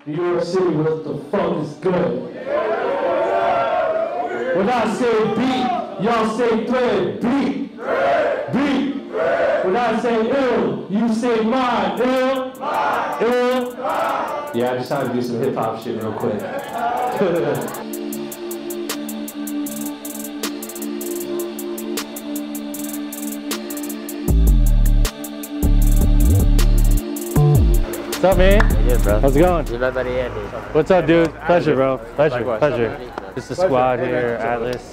New York City, what the fuck is good? When I say beat, y'all say thread. Beat. Beat. When I say ill, you say mine. Ill. Ill. Yeah, I just had to do some hip hop shit real quick. What's up, man? How you doing, bro? How's it going? This is my buddy Andy. What's up, dude? Pleasure, bro. Pleasure, Likewise. pleasure. This is the squad here, Atlas.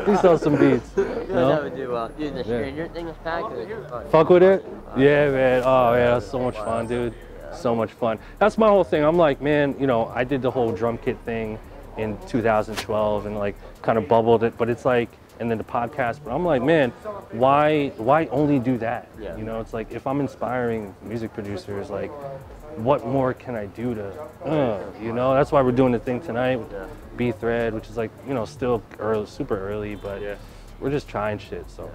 Please sell some beats. No? Dude, the Stranger Things pack is fun. Fuck with it? Yeah, man. Oh, yeah, that's so much fun, dude. So much fun. That's my whole thing. I'm like, man, you know, I did the whole drum kit thing in 2012 and like kind of bubbled it, but it's like, and then the podcast, but I'm like, man, why only do that? Yeah. You know, it's like, if I'm inspiring music producers, like, what more can I do to, you know? That's why we're doing the thing tonight with the B-Thread, which is like, you know, still early, super early, but we're just trying shit, so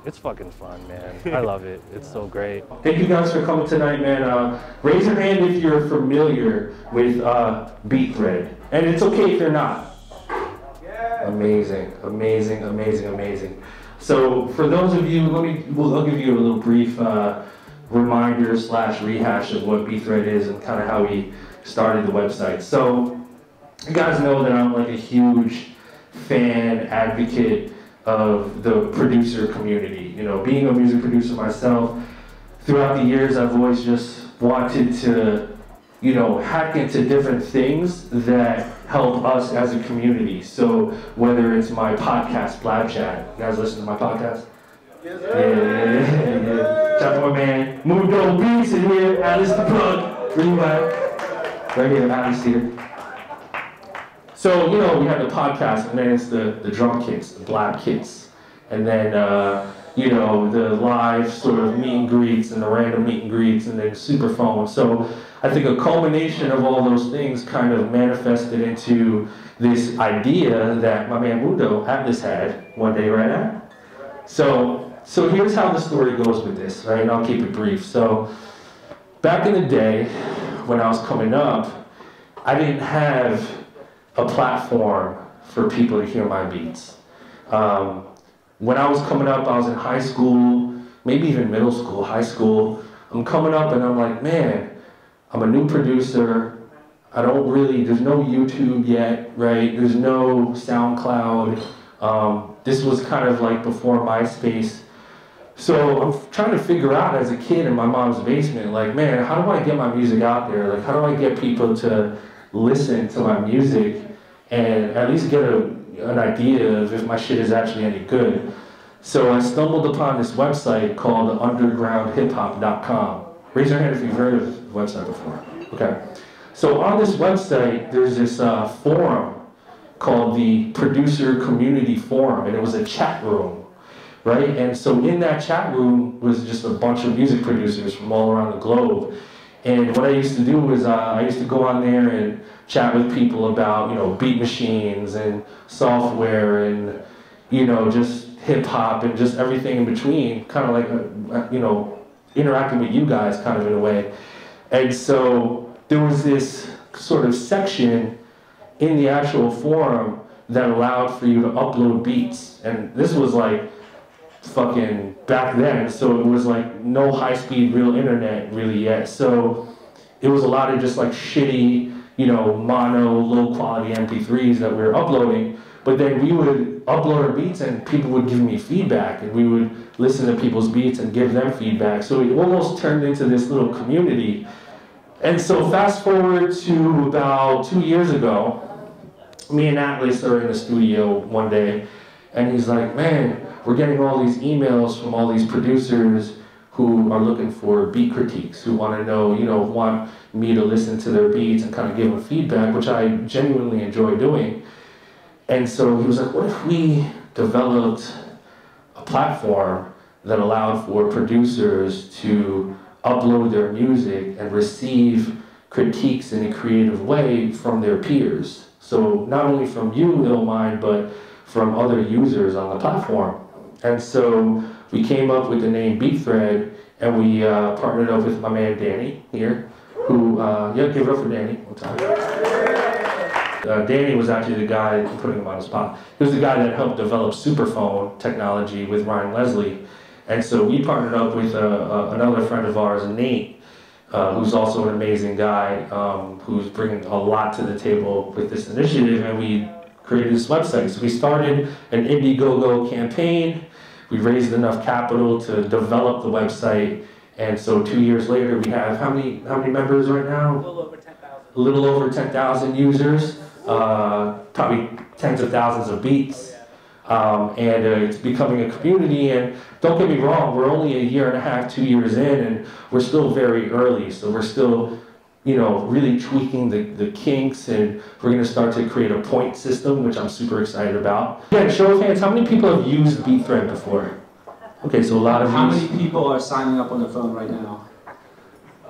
it's fucking fun, man. I love it. It's so great. Thank you guys for coming tonight, man. Raise your hand if you're familiar with B-Thread, and it's okay if you're not. Amazing, amazing, amazing, amazing. So for those of you, I'll give you a little brief reminder / rehash of what B-Thread is and kind of how we started the website. So you guys know that I'm like a huge fan, advocate of the producer community. You know, being a music producer myself, throughout the years I've always just wanted to, you know, hack into different things that help us as a community. So whether it's my podcast, BLAP-KITS, you guys listen to my podcast? Yes, yeah. Shout out to my man, Mundo Beats in here, Alice the plug, really back. Right here, Alice here. So, you know, we have the podcast, and then it's the drum kits, the BLAP-KITS. And then, you know, the live sort of meet and greets and the random meet and greets and then Superphone. So I think a culmination of all those things kind of manifested into this idea that my man Mundo Atlas had one day, right now. So here's how the story goes with this, right? And I'll keep it brief. So back in the day, when I was coming up, I didn't have a platform for people to hear my beats. When I was coming up, I was in high school, maybe even middle school, high school. I'm coming up and I'm like, man, I'm a new producer. I don't really, there's no YouTube yet, right? There's no SoundCloud. This was kind of like before MySpace. So I'm trying to figure out as a kid in my mom's basement, like, man, how do I get my music out there? Like, how do I get people to listen to my music and at least get an idea of if my shit is actually any good? So I stumbled upon this website called undergroundhiphop.com. Raise your hand if you've heard of the website before. Okay. So on this website, there's this forum called the Producer Community Forum, and it was a chat room, right? And so in that chat room was just a bunch of music producers from all around the globe. And what I used to do was I used to go on there and chat with people about, you know, beat machines and software and, you know, just hip hop and just everything in between, kind of like, you know, interacting with you guys kind of in a way. And so there was this sort of section in the actual forum that allowed for you to upload beats. And this was like fucking back then, so it was like no high-speed real internet really yet. So it was a lot of just like shitty, you know, mono, low-quality MP3s that we were uploading. But then we would upload our beats and people would give me feedback, and we would listen to people's beats and give them feedback. So it almost turned into this little community. And so fast forward to about 2 years ago, me and Atlas are in the studio one day, and he's like, man, we're getting all these emails from all these producers who are looking for beat critiques, who want to know, you know, want me to listen to their beats and kind of give them feedback, which I genuinely enjoy doing. And so he was like, what if we developed a platform that allowed for producers to upload their music and receive critiques in a creative way from their peers? So not only from you, Illmind, but from other users on the platform. And so we came up with the name B-Thread, and we partnered up with my man Danny here. who, yeah, give it up for Danny one time. Danny was actually the guy, putting him on the spot, he was the guy that helped develop superphone technology with Ryan Leslie. And so we partnered up with another friend of ours, Nate, who's also an amazing guy, who's bringing a lot to the table with this initiative, and we created this website. So we started an Indiegogo campaign. We raised enough capital to develop the website, and so 2 years later, we have how many members right now? A little over 10,000. A little over 10,000 users, probably tens of thousands of beats, and it's becoming a community. And don't get me wrong, we're only a year and a half, 2 years in, and we're still very early. So we're still, you know, really tweaking the kinks, and we're going to start to create a point system, which I'm super excited about. Yeah, show of hands, how many people have used BeatThread before? Okay, so a lot of How many people are signing up on the phone right now?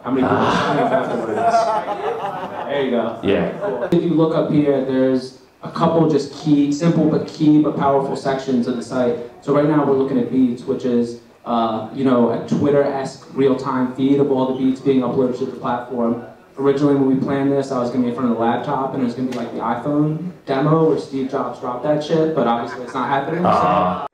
How many people are signing up afterwards? There you go. Yeah. Cool. If you look up here, there's a couple just simple but powerful sections of the site. So right now we're looking at beats, which is you know, a Twitter-esque real-time feed of all the beats being uploaded to the platform. Originally, when we planned this, I was going to be in front of the laptop, and it was going to be like the iPhone demo where Steve Jobs dropped that shit, but obviously it's not happening. So.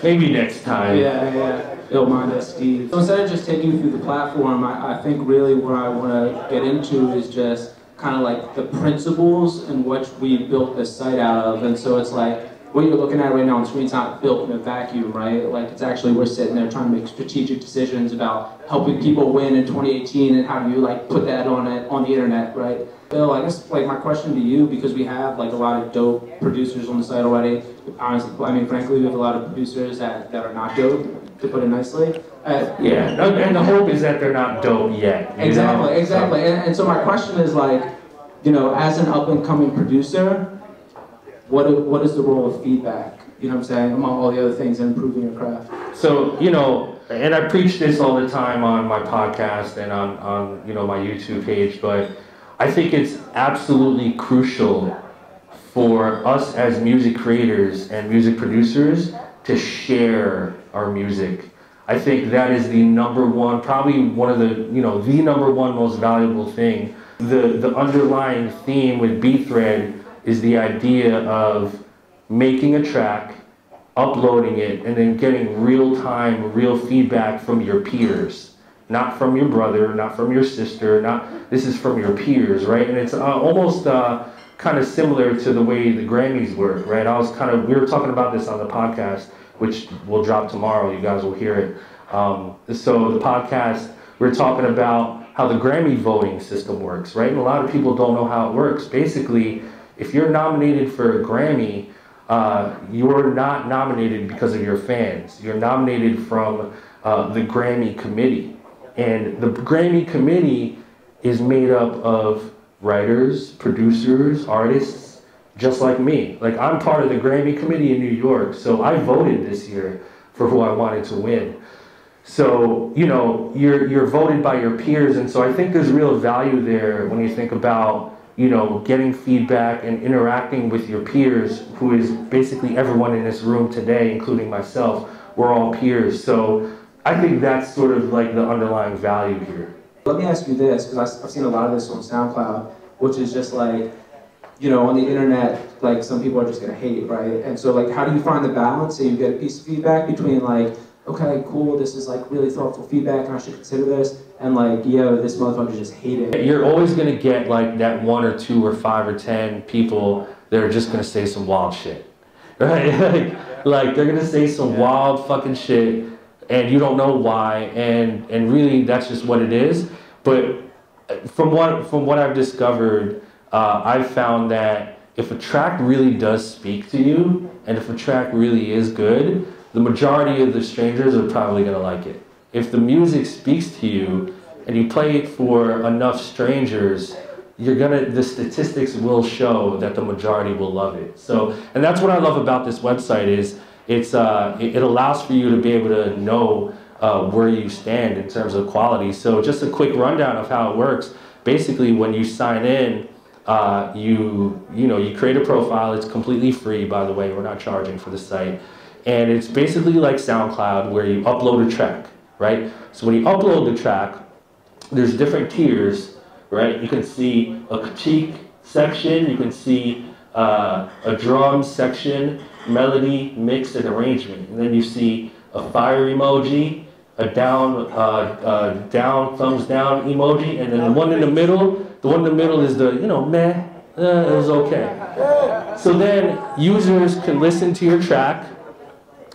Maybe next time. Yeah. Illmind as Steve. So instead of just taking you through the platform, I think really what I want to get into is just kind of like the principles in which we built this site out of. And so it's like, what you're looking at right now on screen is not built in a vacuum, right? Like, it's actually, we're sitting there trying to make strategic decisions about helping people win in 2018, and how do you like put that on the internet, right? Bill, I guess like my question to you, because we have like a lot of dope producers on the site already. Honestly, I mean, frankly, we have a lot of producers that are not dope, to put it nicely. Yeah, and the hope is that they're not dope yet. Exactly. And so my question is like, you know, as an up-and-coming producer, what is the role of feedback, you know what I'm saying, among all the other things in improving your craft? So, you know, and I preach this all the time on my podcast and on you know, my YouTube page, but I think it's absolutely crucial for us as music creators and music producers to share our music. I think that is the number one, probably one of the, you know, the number one most valuable thing. The underlying theme with BeatThread is the idea of making a track, uploading it, and then getting real-time, real feedback from your peers. Not from your brother, not from your sister, this is from your peers, right? And it's almost kind of similar to the way the Grammys work, right? We were talking about this on the podcast, which will drop tomorrow, you guys will hear it. So the podcast, we're talking about how the Grammy voting system works, right? And a lot of people don't know how it works. Basically, if you're nominated for a Grammy, you're not nominated because of your fans. You're nominated from the Grammy committee. And the Grammy committee is made up of writers, producers, artists, just like me. Like, I'm part of the Grammy committee in New York, so I voted this year for who I wanted to win. So, you know, you're voted by your peers, and so I think there's real value there when you think about, you know, getting feedback and interacting with your peers, who is basically everyone in this room today, including myself. We're all peers. So I think that's sort of like the underlying value here. Let me ask you this, because I've seen a lot of this on SoundCloud, which is just like, you know, on the internet, like, some people are just gonna hate, right? And so, like, how do you find the balance so you get a piece of feedback between, like, okay, cool, this is like really thoughtful feedback and I should consider this, and like, yo, this motherfucker just hated it. You're always gonna get like that 1 or 2 or 5 or 10 people that are just gonna say some wild shit, right? like they're gonna say some wild fucking shit, and you don't know why, and really that's just what it is. But from what I've discovered, I've found that if a track really does speak to you, and if a track really is good, the majority of the strangers are probably gonna like it. If the music speaks to you and you play it for enough strangers, the statistics will show that the majority will love it. So, and that's what I love about this website is it allows for you to be able to know where you stand in terms of quality. So just a quick rundown of how it works. Basically, when you sign in, you create a profile. It's completely free, by the way. We're not charging for the site. And it's basically like SoundCloud, where you upload a track, right? So when you upload the track, there's different tiers, right? You can see a critique section, you can see a drum section, melody, mix, and arrangement. And then you see a fire emoji, a down, thumbs down emoji, and then the one in the middle is the, you know, meh, it was okay. So then users can listen to your track,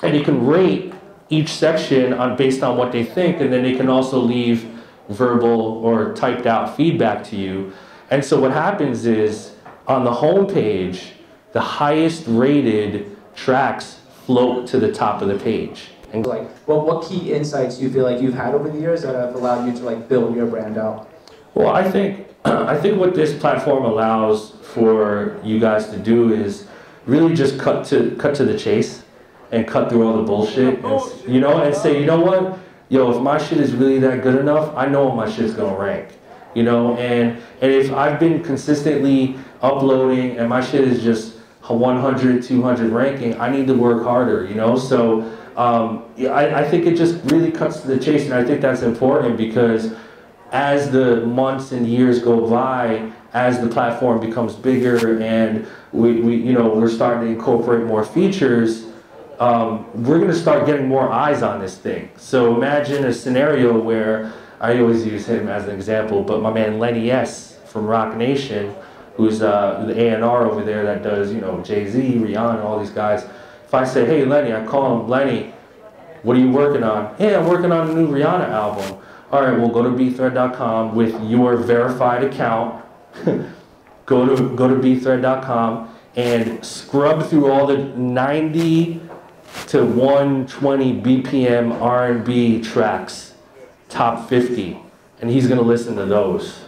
and you can rate each section based on what they think, and then they can also leave verbal or typed out feedback to you. And so what happens is, on the home page, the highest rated tracks float to the top of the page. And like, what key insights do you feel like you've had over the years that have allowed you to like build your brand out? Well, I think what this platform allows for you guys to do is really just cut to the chase and cut through all the bullshit, and, you know, and say, you know what, yo, if my shit is really that good enough, I know my shit's gonna rank, you know, and if I've been consistently uploading and my shit is just 100, 200 ranking, I need to work harder, you know. So I think it just really cuts to the chase, and I think that's important because as the months and years go by, as the platform becomes bigger and we're starting to incorporate more features, we're going to start getting more eyes on this thing. So imagine a scenario where, I always use him as an example, but my man Lenny S from Rock Nation, who's the A&R over there that does, you know, Jay-Z, Rihanna, all these guys. If I say, hey Lenny, I call him, Lenny, what are you working on? Hey, I'm working on a new Rihanna album. All right, well, go to bthread.com with your verified account. go to bthread.com and scrub through all the 90 to 120 BPM R&B tracks, top 50, and he's gonna listen to those.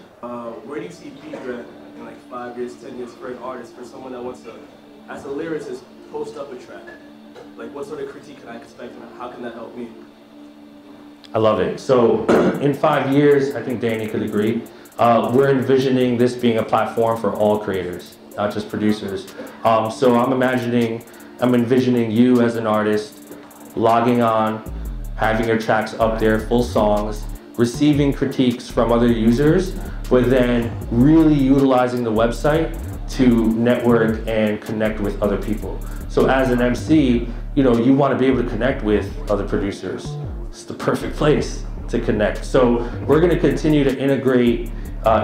Where do you see BThread in like 5 years, 10 years for an artist, for someone that wants to, as a lyricist, post up a track? Like, what sort of critique can I expect, and how can that help me? I love it. So in 5 years, I think Danny could agree, we're envisioning this being a platform for all creators, not just producers. So I'm envisioning you as an artist logging on, having your tracks up there, full songs, receiving critiques from other users, but then really utilizing the website to network and connect with other people. So as an MC, you know, you want to be able to connect with other producers. It's the perfect place to connect. So we're going to continue to integrate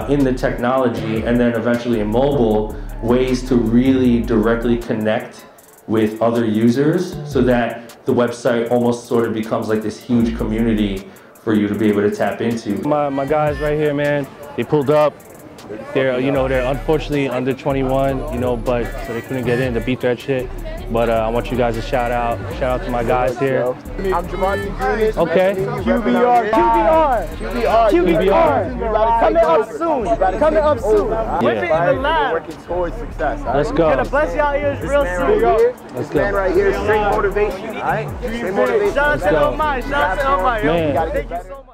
in the technology, and then eventually in mobile, ways to really directly connect with other users so that the website almost sort of becomes like this huge community for you to be able to tap into. My guys right here, man, they pulled up. They're unfortunately under 21, you know, but so they couldn't get in the BThread shit. But I want you guys to shout out to my guys here. I'm Javante Green. Okay. QBR. Coming up soon. Coming up soon. Whip it in the lab. Working towards success. Let's go. Gonna bless y'all ears real soon. Let's Man go. right here, straight motivation. All right. Straight motivation. Shout out to Illmind. Shout out to Illmind. Man. Thank you so much.